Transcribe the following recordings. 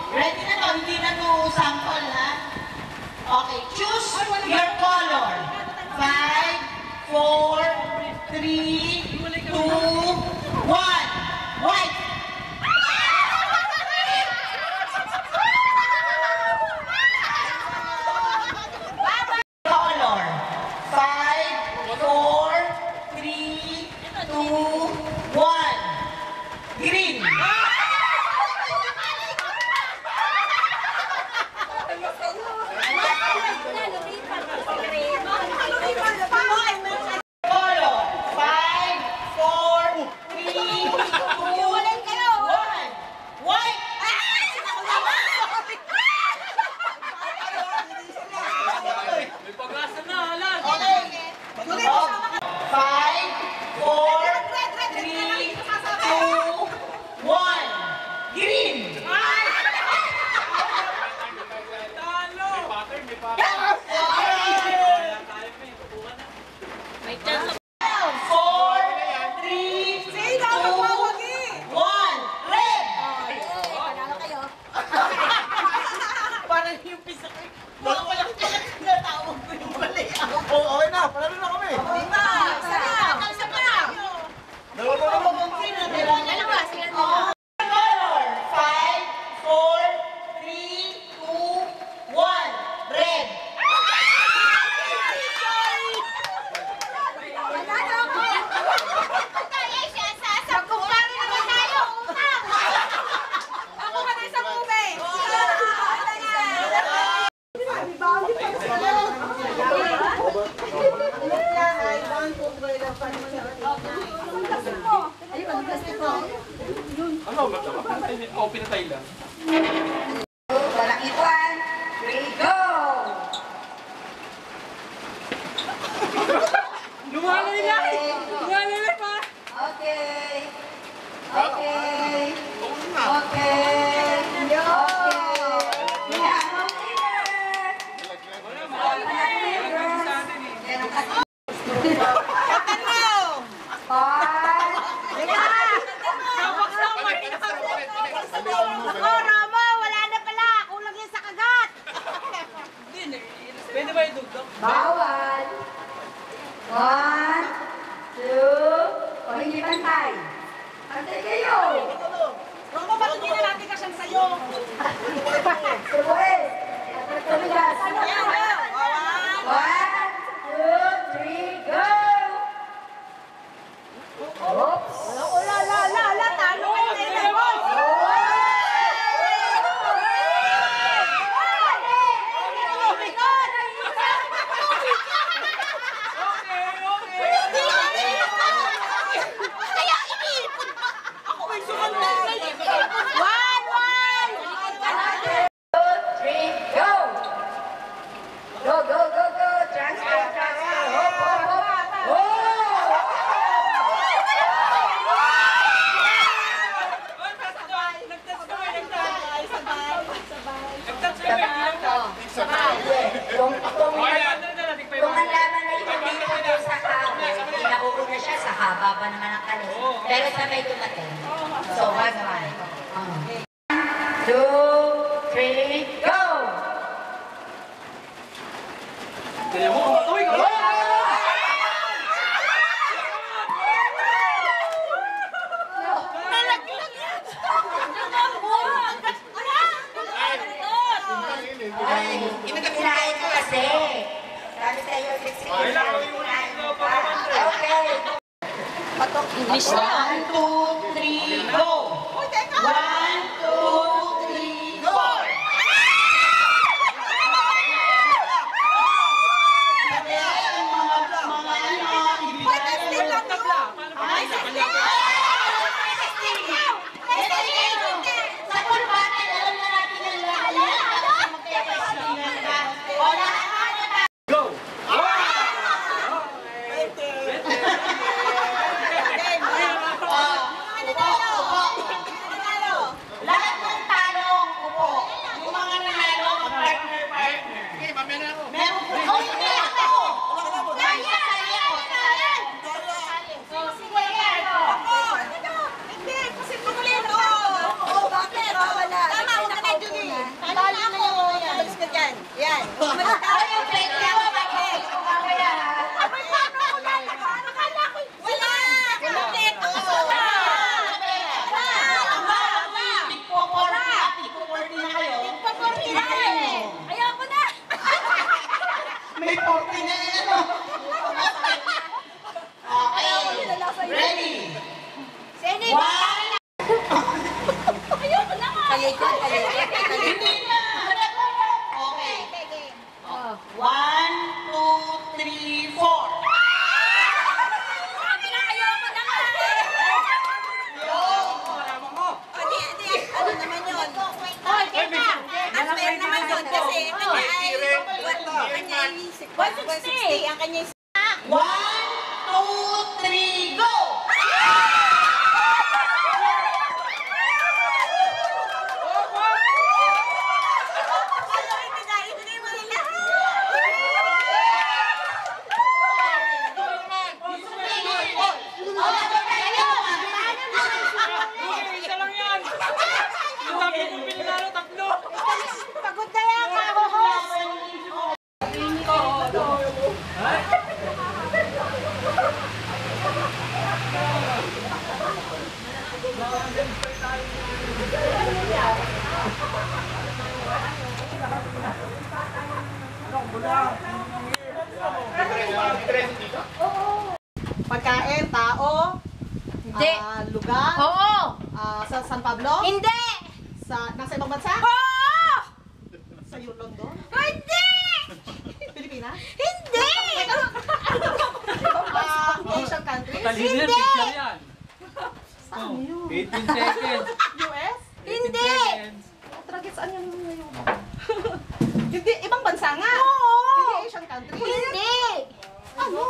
Ready na to, hindi na to sample, ha? Okay, choose your color. 5, 4, 3, 2, 1. White. Color. 5, 4, 3, 2, 1. Green. Ano? Pinatay lang. Walang iwan. Ready, go! Lumalay na! Lumalay na pa! Okay. Okay. Okay. Pwede ba yung dugdog? Bawal. 1, 2, o hindi pantay. Pantay kayo. Roma, patunyan natin ka siyang sayo. Subuhin. Tumigas. 1, 2, 3, go! Oops. La, talo kayo na yun. Kung ang laman na hindi po doon sa kahon, nakuuna siya sa haba pa naman ang kanin. Pero sabay dumating. So, 1, 2, 3, go! Kaya mo, kumatuwi ka! Kinain ko kasi. Sabi sa'yo, 6 Okay. Patok English na. 1, 2, 3, go! 1, 2, 3, go! Sa kurbanan, alam na natin ang lahat. Go! Talikod, talikod. Hindi na. Okay. 1, 2, 3, 4. Sabi na kayo ako na nga. Ano naman yun? Hoy, teka. Unfair naman yun kasi kanya ay 160. Ang kanya ay 1, 2, 3, go! Isa lang yan! Yung sabi mo pinanalo, tatlo! Pagod kaya ka ako, host. Pagkain, tao, Hindi. lugar, Oo. sa San Pablo, Hindi. nasa ibang bansa, Oo. sa London, Hindi. Pilipinas, Hindi. Asian country, Talino yan, picture yan! saan yun? 18 seconds! US, 18 Hindi. seconds! Tragit saan yung ngayon? Hindi, ibang bansa nga. Oo. Hindi Asian country. Hindi. Ano?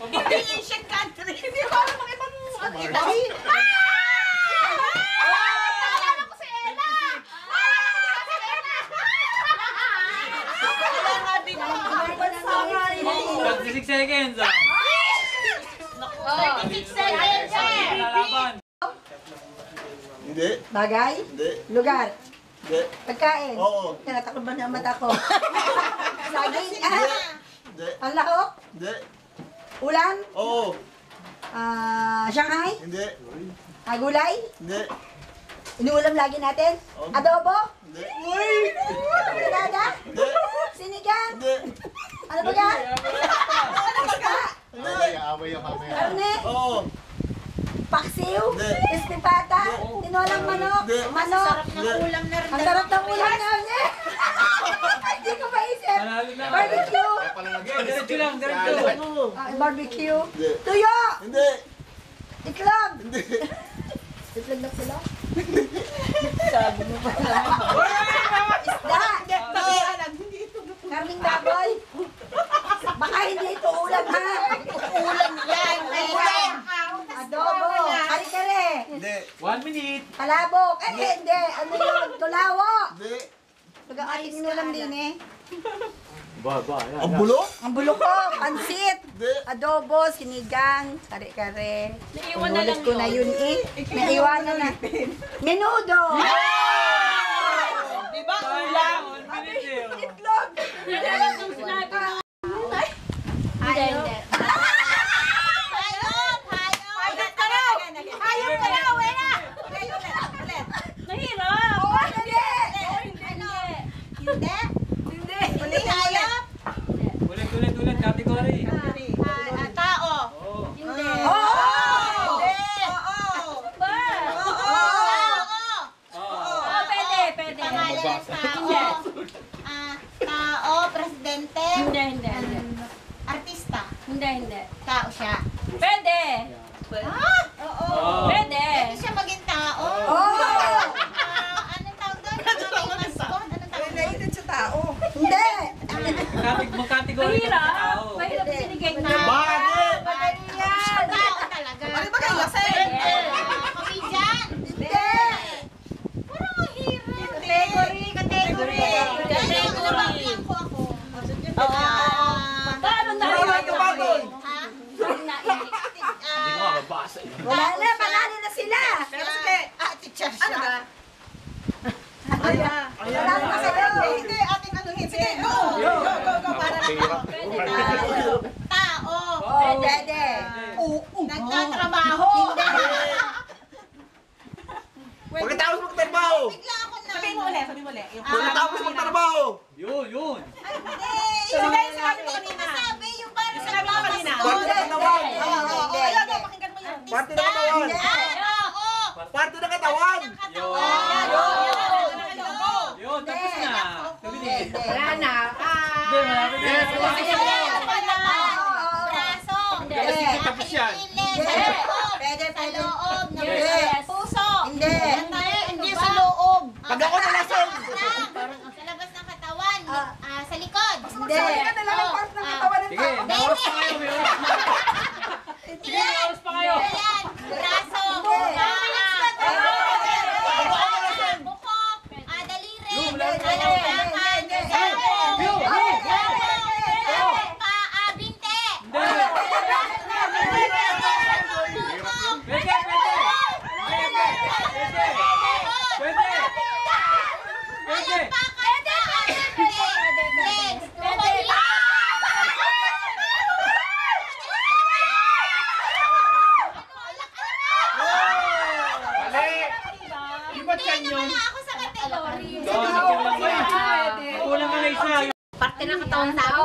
Hindi Asian country. Hindi ko alam ang ibang Italy. Naalala ko si Ella. Naalala ko si Ella. Wala nga din ang bansa nga yun. 26 seconds ah! 36 seconds eh. Lalaban! Hindi. Bagay? Hindi. Lugar? Hindi. Pagkain? Oo. Tinatakot ba na ang mata ko? Saging? Hindi. Ang lahok? Hindi. Ulan? Oo. Shanghai? Hindi. Gulay? Hindi. Inuulam lagi natin? Oo. Adobo? Hindi. Pinada? Hindi. Sinigang? Hindi. Ano ba yan? Isda? Karne? Oo. Paksiw? Hindi. Estipata? Tinolang manok? Hindi. Manok? Hindi. Ang sarap ng ulam namin! Hindi ko maisip! Panalo na! Barbecue! Okay, diretso lang, diretso! Barbecue? Hindi. Tuyo! Hindi. Itlog! Hindi. Itlog na pula? Uy! Isda! Karning baboy! Baka hindi ito ulam ha! Ulan yan. Ulam! Adobo! Kare-kare! Hindi. 1 minute! Palabok! Hindi! Ano yun? Tulawo! Hindi. Baga ating inulam din eh. Ang bulok? Ang bulok ko, pansit, Hindi. adobo, sinigang, kare-kare. Inulit ko na yun eh. Naiwanan na. Menudo! Di ba ulam? 1 minute eh! Itlog! Hindi. Hayop! Hayop! Hayop ka na! Wala! Nahirap! Oo, dali! Hindi? Hindi. Hindi hayop? Ulit, category! Tao? Oo! Hindi. Oo! Ba? Oo! Pwede. Pangalan ng tao? Tao, presidente? Hindi. Artista? Hindi. Tao siya? Pwede. Oo. Pwede. Pwede siya maging tao? Oo! Anong tawag doon? Anong tawag doon? Hindi! Mag-category ka sa tao! Mahirap sinigay na. Bakit? Madali yan. Tao talaga. Ano ba kayo lasing? Comedian? Hindi! Parang mahirap. Category. Paano tayo? Ha? Hindi ko mababasa eh! Wala na, panalo na sila! Pero sige, Teacher ano siya. ba? Panalo na sila! Hindi, ating anuhin. Sige, go! Go, para na. Tao. Pwede! Nagtatrabaho. Pagkatapos magtrabaho! Bigla ako na. Sabihin mo ulit. Yung Pagkatapos magtrabaho! Yun! Hindi. Sige, sinabi mo kanina. Sabi yung parang Sinabi mo kanina. Parte ng katawan! Oo, ayan, pakinggan mo yun. Parte ng katawan! Oo. Parte ng katawan! katawan! Yun, tapos na. Wala na. Hindi, malapit na. Braso. Sige, tapos yan. Pwede. Loob ng Hindi. puso. Hindi. Hindi sa loob. Pag ako nalasing! Sa labas ng katawan. Sa likod. Hindi. Sige, may oras pa kayo, may oras. Sige, may oras pa kayo. Ayan. Braso. Buko. Daliri. Palakpakan. Paa. Binte. Pwede, pwede. Pwede. Di ba tiyan yun? Ako sa kategory. Kulang ka na isa. Parte ng katawan tao.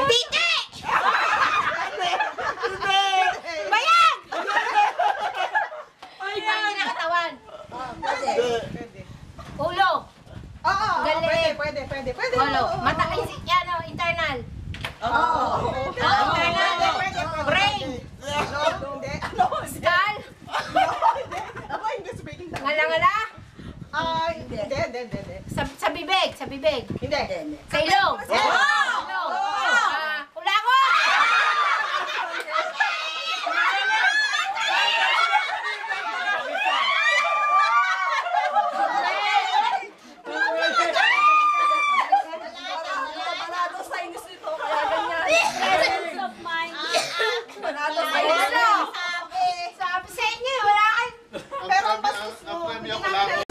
Titi! Bayan! Parte ng katawan. Ulo. Oo, Galing. pwede. Ulo. Mata, yan o, internal. Internal. Brain. Hindi. Ano? Skull. Ako hindi speaking na. Ngala-ngala. Hindi. Sa bibig. Hindi. Sa ilong. Ilong. Hula ko. Panado sa inyo nito, kaya ganyan. Presence of mind. Panado sa Ano? inyo. Sabi sa inyo, wala kayo. Pero ang bastos mo, hindi namin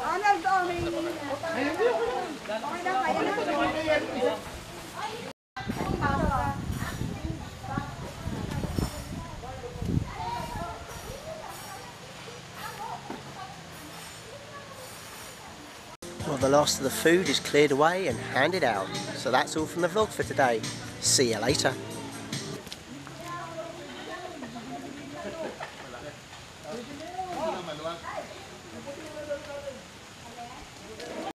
Arnold, okay na, kaya na. Well, the last of the food is cleared away and handed out. So that's all from the vlog for today. See you later.